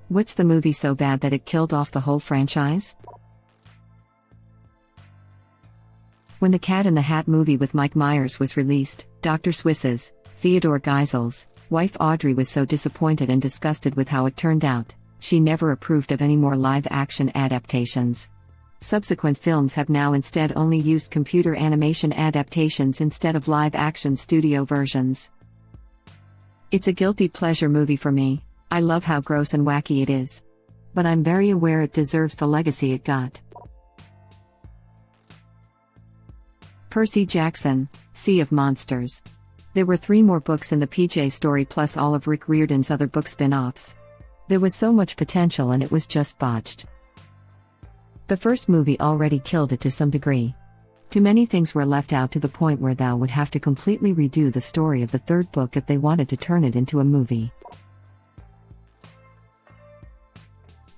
What's the movie so bad that it killed off the whole franchise? When The Cat in the Hat movie with Mike Myers was released, Dr. Swiss's, Theodore Geisel's, wife Audrey was so disappointed and disgusted with how it turned out, she never approved of any more live-action adaptations. Subsequent films have now instead only used computer animation adaptations instead of live-action studio versions. It's a guilty pleasure movie for me. I love how gross and wacky it is. But I'm very aware it deserves the legacy it got. Percy Jackson, Sea of Monsters. There were 3 more books in the PJ story plus all of Rick Riordan's other book spin-offs. There was so much potential and it was just botched. The first movie already killed it to some degree. Too many things were left out to the point where thou would have to completely redo the story of the 3rd book if they wanted to turn it into a movie.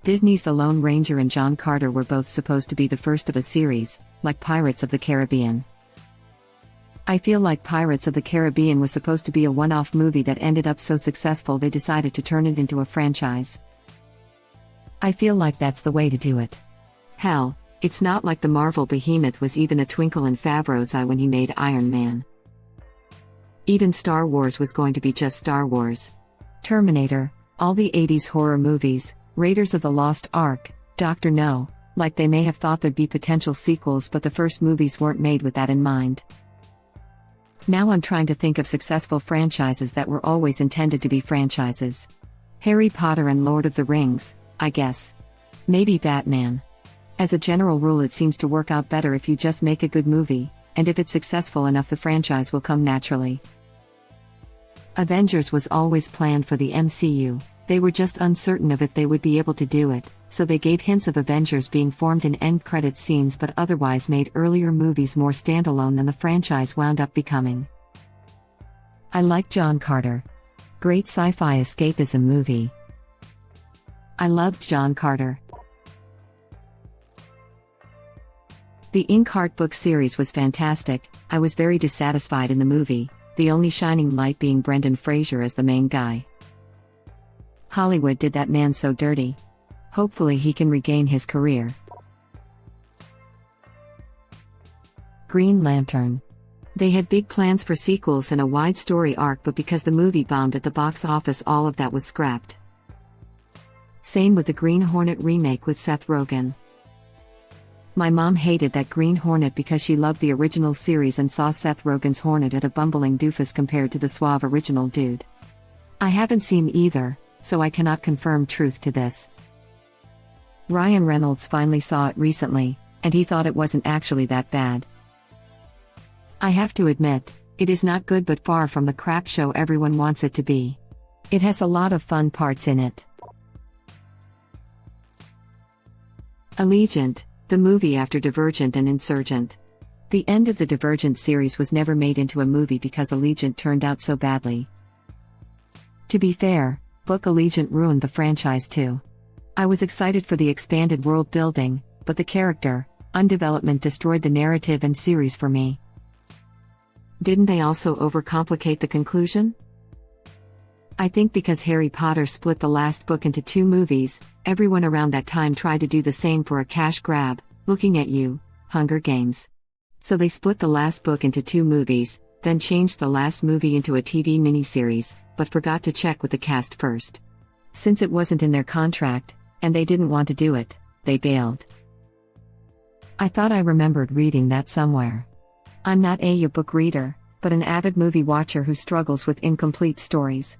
Disney's The Lone Ranger and John Carter were both supposed to be the first of a series, like Pirates of the Caribbean. I feel like Pirates of the Caribbean was supposed to be a one-off movie that ended up so successful they decided to turn it into a franchise. I feel like that's the way to do it. Hell, it's not like the Marvel behemoth was even a twinkle in Favreau's eye when he made Iron Man. Even Star Wars was going to be just Star Wars. Terminator, all the 80s horror movies, Raiders of the Lost Ark, Dr. No, like they may have thought there'd be potential sequels but the first movies weren't made with that in mind. Now I'm trying to think of successful franchises that were always intended to be franchises. Harry Potter and Lord of the Rings, I guess. Maybe Batman. As a general rule it seems to work out better if you just make a good movie, and if it's successful enough the franchise will come naturally. Avengers was always planned for the MCU, they were just uncertain of if they would be able to do it, so they gave hints of Avengers being formed in end credit scenes but otherwise made earlier movies more standalone than the franchise wound up becoming. I like John Carter. Great sci-fi escapism movie. I loved John Carter. The Inkheart book series was fantastic. I was very dissatisfied in the movie, the only shining light being Brendan Fraser as the main guy. Hollywood did that man so dirty. Hopefully he can regain his career. Green Lantern. They had big plans for sequels and a wide story arc but because the movie bombed at the box office all of that was scrapped. Same with the Green Hornet remake with Seth Rogen. My mom hated that Green Hornet because she loved the original series and saw Seth Rogen's Hornet as a bumbling doofus compared to the suave original dude. I haven't seen either, so I cannot confirm truth to this. Ryan Reynolds finally saw it recently, and he thought it wasn't actually that bad. I have to admit, it is not good but far from the crap show everyone wants it to be. It has a lot of fun parts in it. Allegiant, the movie after Divergent and Insurgent. The end of the Divergent series was never made into a movie because Allegiant turned out so badly. To be fair, book Allegiant ruined the franchise too. I was excited for the expanded world building, but the character, undevelopment destroyed the narrative and series for me. Didn't they also overcomplicate the conclusion? I think because Harry Potter split the last book into 2 movies, everyone around that time tried to do the same for a cash grab, Looking at You, Hunger Games. So they split the last book into 2 movies, then changed the last movie into a TV miniseries, but forgot to check with the cast first. Since it wasn't in their contract, and they didn't want to do it, they bailed. I thought I remembered reading that somewhere. I'm not a book reader, but an avid movie watcher who struggles with incomplete stories.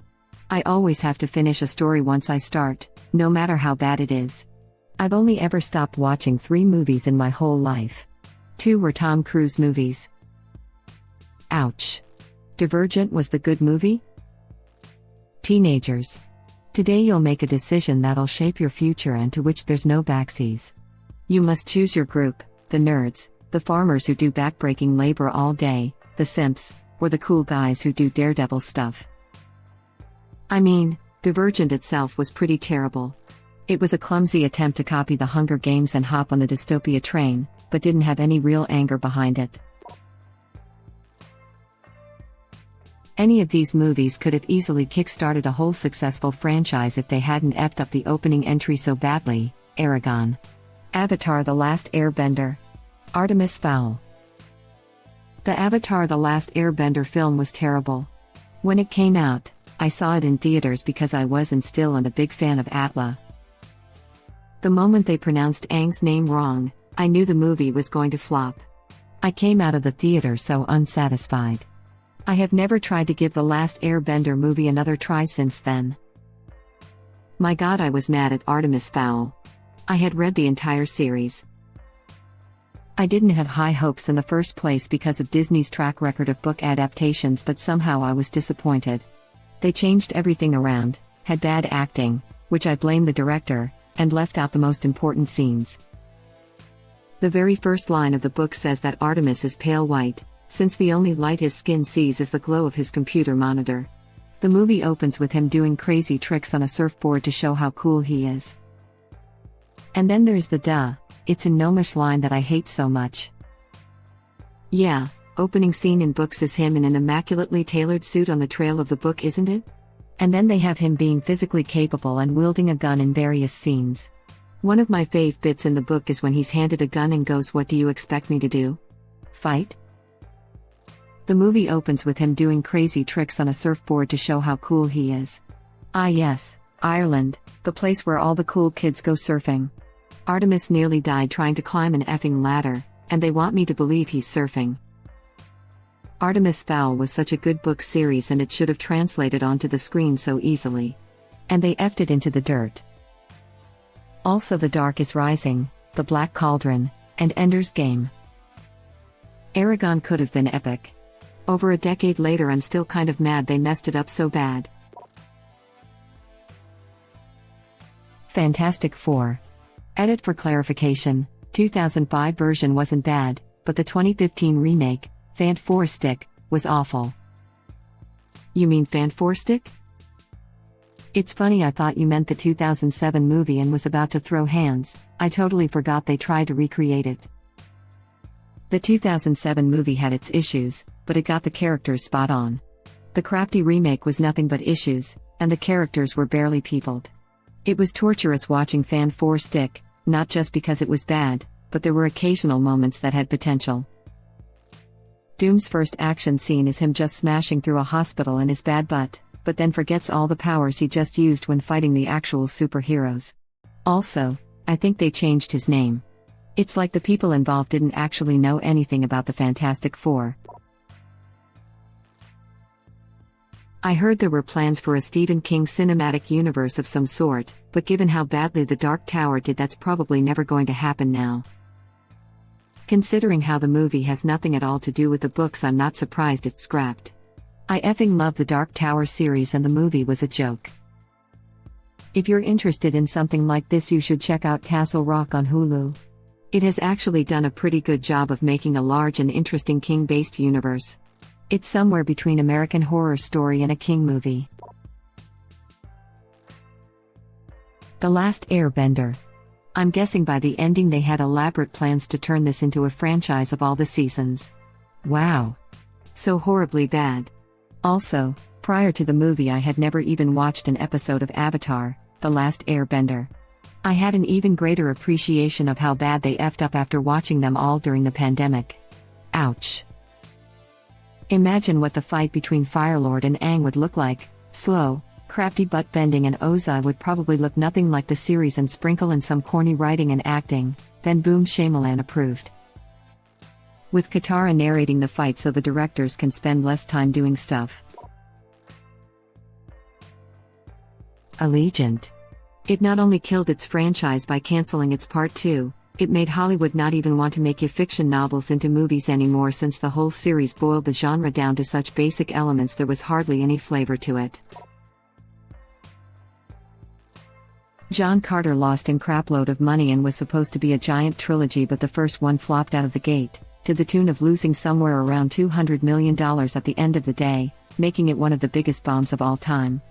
I always have to finish a story once I start, no matter how bad it is. I've only ever stopped watching 3 movies in my whole life. 2 were Tom Cruise movies. Ouch. Divergent was the good movie? Teenagers. Today you'll make a decision that'll shape your future and to which there's no backseas. You must choose your group, the nerds, the farmers who do backbreaking labor all day, the simps, or the cool guys who do daredevil stuff. I mean, Divergent itself was pretty terrible. It was a clumsy attempt to copy the Hunger Games and hop on the dystopia train, but didn't have any real anger behind it. Any of these movies could have easily kickstarted a whole successful franchise if they hadn't effed up the opening entry so badly. Aragon. Avatar: The Last Airbender. Artemis Fowl. The Avatar: The Last Airbender film was terrible. When it came out, I saw it in theaters because I was and still am a big fan of Atla. The moment they pronounced Aang's name wrong, I knew the movie was going to flop. I came out of the theater so unsatisfied. I have never tried to give The Last Airbender movie another try since then. My god, I was mad at Artemis Fowl. I had read the entire series. I didn't have high hopes in the first place because of Disney's track record of book adaptations, but somehow I was disappointed. They changed everything around, had bad acting, which I blame the director, and left out the most important scenes. The very first line of the book says that Artemis is pale white, since the only light his skin sees is the glow of his computer monitor. The movie opens with him doing crazy tricks on a surfboard to show how cool he is. And then there's the it's a gnomish line that I hate so much. Yeah, opening scene in books is him in an immaculately tailored suit on the trail of the book, isn't it? And then they have him being physically capable and wielding a gun in various scenes. One of my fave bits in the book is when he's handed a gun and goes, "What do you expect me to do? Fight?" The movie opens with him doing crazy tricks on a surfboard to show how cool he is. Ah yes, Ireland, the place where all the cool kids go surfing. Artemis nearly died trying to climb an effing ladder, and they want me to believe he's surfing. Artemis Fowl was such a good book series and it should have translated onto the screen so easily. And they effed it into the dirt. Also The Dark is Rising, The Black Cauldron, and Ender's Game. Aragon could have been epic. Over a decade later I'm still kind of mad they messed it up so bad. Fantastic Four. Edit for clarification, 2005 version wasn't bad, but the 2015 remake, Fant Four Stick, was awful. You mean Fant Four Stick? It's funny, I thought you meant the 2007 movie and was about to throw hands. I totally forgot they tried to recreate it. The 2007 movie had its issues, but it got the characters spot on. The crafty remake was nothing but issues, and the characters were barely peopled. It was torturous watching Fant Four Stick, not just because it was bad, but there were occasional moments that had potential. Doom's first action scene is him just smashing through a hospital in his bad butt, but then forgets all the powers he just used when fighting the actual superheroes. Also, I think they changed his name. It's like the people involved didn't actually know anything about the Fantastic Four. I heard there were plans for a Stephen King cinematic universe of some sort, but given how badly The Dark Tower did, that's probably never going to happen now. Considering how the movie has nothing at all to do with the books, I'm not surprised it's scrapped. I effing love the Dark Tower series and the movie was a joke. If you're interested in something like this, you should check out Castle Rock on Hulu. It has actually done a pretty good job of making a large and interesting King-based universe. It's somewhere between American Horror Story and a King movie. The Last Airbender. I'm guessing by the ending they had elaborate plans to turn this into a franchise of all the seasons. Wow. So horribly bad. Also, prior to the movie I had never even watched an episode of Avatar, The Last Airbender. I had an even greater appreciation of how bad they effed up after watching them all during the pandemic. Ouch. Imagine what the fight between Firelord and Aang would look like. Slow, crafty butt bending, and Ozai would probably look nothing like the series, and sprinkle in some corny writing and acting, then boom, Shyamalan approved. With Katara narrating the fight so the directors can spend less time doing stuff. Allegiant. It not only killed its franchise by canceling its part 2, it made Hollywood not even want to make fiction novels into movies anymore, since the whole series boiled the genre down to such basic elements there was hardly any flavor to it. John Carter lost an crapload of money and was supposed to be a giant trilogy, but the first one flopped out of the gate, to the tune of losing somewhere around $200 million at the end of the day, making it one of the biggest bombs of all time.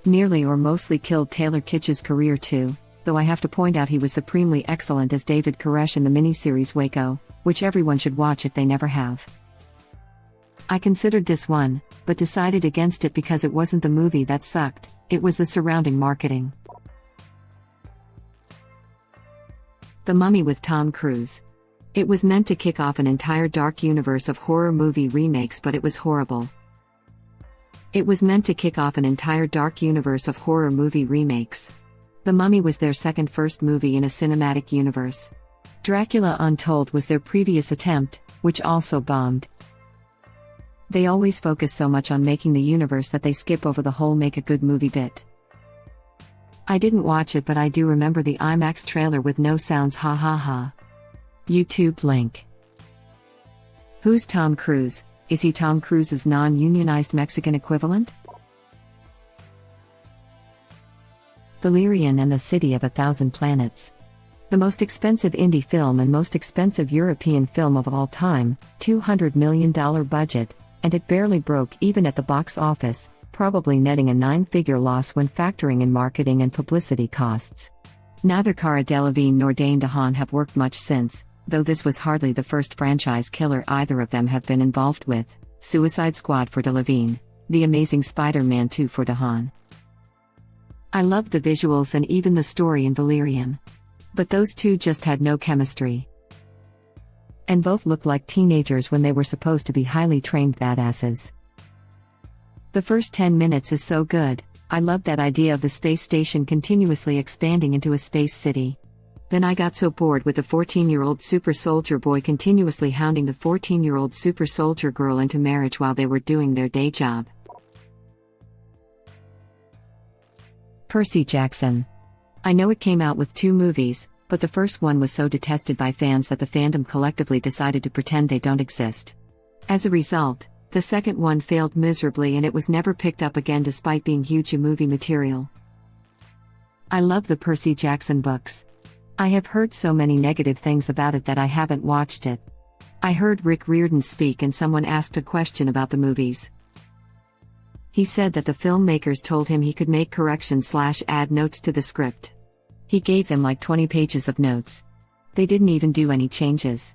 Nearly or mostly killed Taylor Kitsch's career too, though I have to point out he was supremely excellent as David Koresh in the miniseries Waco, which everyone should watch if they never have. I considered this one, but decided against it because it wasn't the movie that sucked, it was the surrounding marketing. The Mummy with Tom Cruise. It was meant to kick off an entire dark universe of horror movie remakes, but it was horrible. It was meant to kick off an entire dark universe of horror movie remakes. The Mummy was their first movie in a cinematic universe. Dracula Untold was their previous attempt, which also bombed. They always focus so much on making the universe that they skip over the whole make a good movie bit. I didn't watch it, but I do remember the IMAX trailer with no sounds, ha ha ha. YouTube link. Who's Tom Cruise? Is he Tom Cruise's non-unionized Mexican equivalent? Valerian and the City of a Thousand Planets. The most expensive indie film and most expensive European film of all time, $200 million budget, and it barely broke even at the box office, probably netting a 9-figure loss when factoring in marketing and publicity costs. Neither Cara Delevingne nor Dane DeHaan have worked much since, though this was hardly the first franchise killer either of them have been involved with. Suicide Squad for Delevingne, The Amazing Spider-Man 2 for DeHaan. I loved the visuals and even the story in Valerian. But those two just had no chemistry. And both looked like teenagers when they were supposed to be highly trained badasses. The first 10 minutes is so good. I loved that idea of the space station continuously expanding into a space city. Then I got so bored with the 14-year-old super soldier boy continuously hounding the 14-year-old super soldier girl into marriage while they were doing their day job. Percy Jackson. I know it came out with 2 movies, but the first one was so detested by fans that the fandom collectively decided to pretend they don't exist. As a result, the second one failed miserably and it was never picked up again despite being huge movie material. I love the Percy Jackson books. I have heard so many negative things about it that I haven't watched it. I heard Rick Riordan speak and someone asked a question about the movies. He said that the filmmakers told him he could make corrections/add notes to the script. He gave them like 20 pages of notes. They didn't even do any changes.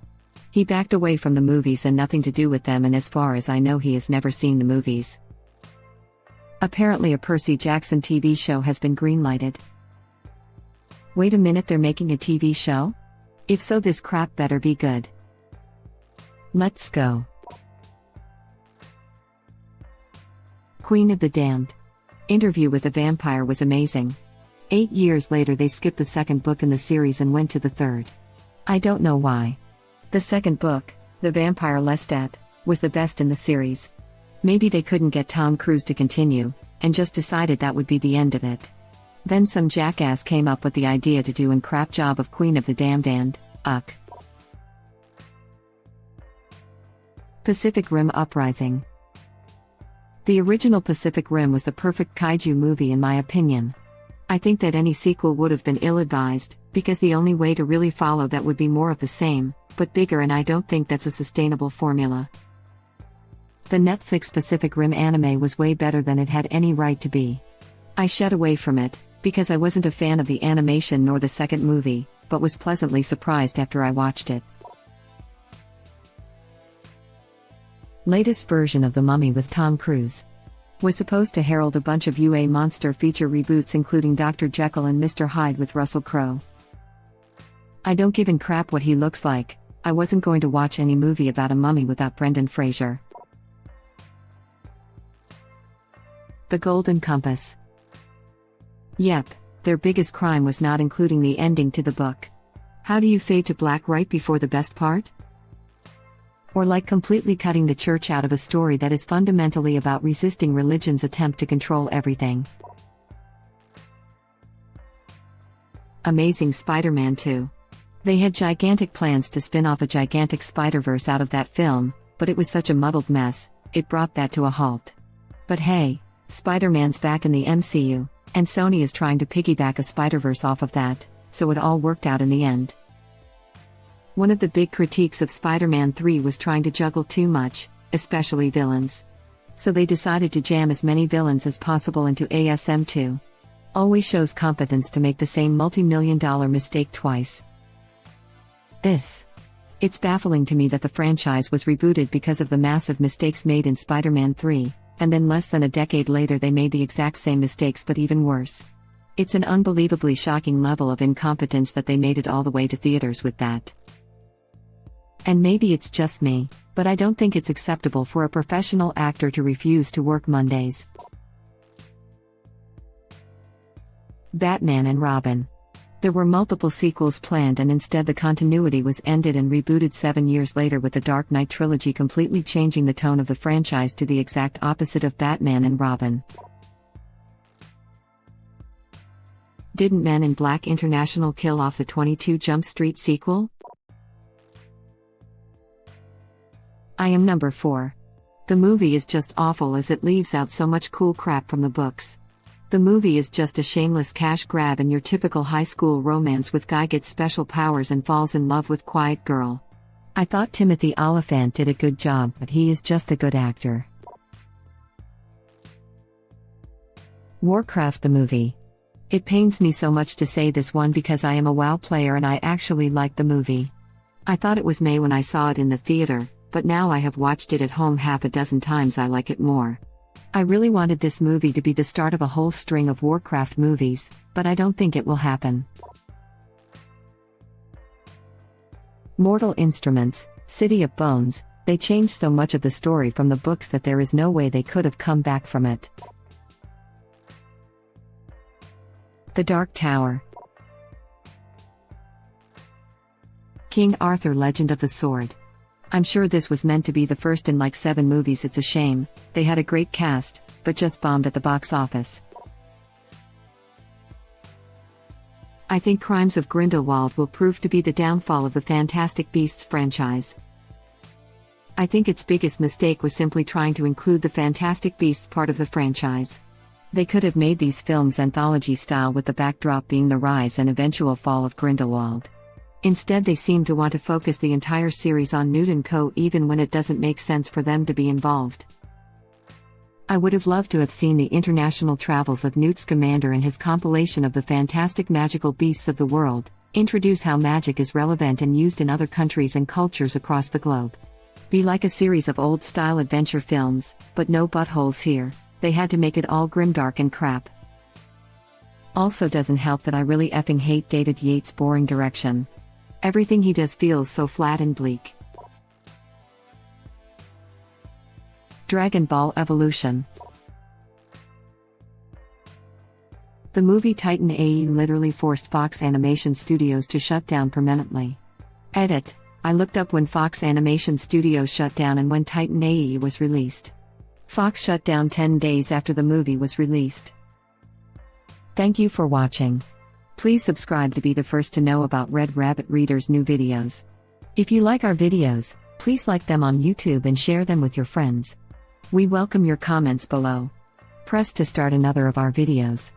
He backed away from the movies and nothing to do with them, and as far as I know he has never seen the movies. Apparently a Percy Jackson TV show has been greenlighted. Wait a minute, they're making a TV show? If so, this crap better be good. Let's go. Queen of the Damned. Interview with the Vampire was amazing. 8 years later they skipped the second book in the series and went to the third. I don't know why. The second book, The Vampire Lestat, was the best in the series. Maybe they couldn't get Tom Cruise to continue, and just decided that would be the end of it. Then some jackass came up with the idea to do a crap job of Queen of the Damned and, Pacific Rim Uprising. The original Pacific Rim was the perfect kaiju movie in my opinion. I think that any sequel would have been ill-advised, because the only way to really follow that would be more of the same, but bigger, and I don't think that's a sustainable formula. The Netflix Pacific Rim anime was way better than it had any right to be. I shied away from it, because I wasn't a fan of the animation nor the second movie, but was pleasantly surprised after I watched it. Latest version of The Mummy with Tom Cruise. Was supposed to herald a bunch of UA monster feature reboots including Dr. Jekyll and Mr. Hyde with Russell Crowe. I don't give a crap what he looks like. I wasn't going to watch any movie about a mummy without Brendan Fraser. The Golden Compass. Yep, their biggest crime was not including the ending to the book. How do you fade to black right before the best part? Or like completely cutting the church out of a story that is fundamentally about resisting religion's attempt to control everything. Amazing Spider-Man 2. They had gigantic plans to spin off a gigantic Spider-Verse out of that film, but it was such a muddled mess, it brought that to a halt. But hey, Spider-Man's back in the MCU, and Sony is trying to piggyback a Spider-Verse off of that, so it all worked out in the end. One of the big critiques of Spider-Man 3 was trying to juggle too much, especially villains. So they decided to jam as many villains as possible into ASM2. Always shows competence to make the same multi-million-dollar mistake twice. This It's baffling to me that the franchise was rebooted because of the massive mistakes made in Spider-Man 3, and then less than a decade later they made the exact same mistakes but even worse. It's an unbelievably shocking level of incompetence that they made it all the way to theaters with that. And maybe it's just me, but I don't think it's acceptable for a professional actor to refuse to work Mondays. Batman and Robin. There were multiple sequels planned and instead the continuity was ended and rebooted 7 years later with the Dark Knight trilogy completely changing the tone of the franchise to the exact opposite of Batman and Robin. Didn't Men in Black International kill off the 22 Jump Street sequel? I am number 4. The movie is just awful as it leaves out so much cool crap from the books. The movie is just a shameless cash grab and your typical high school romance with guy gets special powers and falls in love with quiet girl. I thought Timothy Olyphant did a good job, but he is just a good actor. Warcraft the Movie. It pains me so much to say this one because I am a WoW player and I actually liked the movie. I thought it was May when I saw it in the theater, but now I have watched it at home half a dozen times. I like it more. I really wanted this movie to be the start of a whole string of Warcraft movies, but I don't think it will happen. Mortal Instruments, City of Bones. They changed so much of the story from the books that there is no way they could have come back from it. The Dark Tower. King Arthur Legend of the Sword. I'm sure this was meant to be the first in like 7 movies. It's a shame, they had a great cast, but just bombed at the box office. I think Crimes of Grindelwald will prove to be the downfall of the Fantastic Beasts franchise. I think its biggest mistake was simply trying to include the Fantastic Beasts part of the franchise. They could have made these films anthology style with the backdrop being the rise and eventual fall of Grindelwald. Instead they seem to want to focus the entire series on Newt & Co. even when it doesn't make sense for them to be involved. I would have loved to have seen the international travels of Newt Scamander and his compilation of the fantastic magical beasts of the world, introduce how magic is relevant and used in other countries and cultures across the globe. Be like a series of old-style adventure films, but no buttholes here, they had to make it all grimdark and crap. Also doesn't help that I really effing hate David Yates' boring direction. Everything he does feels so flat and bleak. Dragon Ball Evolution. The movie Titan AE literally forced Fox Animation Studios to shut down permanently. Edit. I looked up when Fox Animation Studios shut down and when Titan AE was released. Fox shut down 10 days after the movie was released. Thank you for watching. Please subscribe to be the first to know about Red Rabbit Reader's new videos. If you like our videos, please like them on YouTube and share them with your friends. We welcome your comments below. Press to start another of our videos.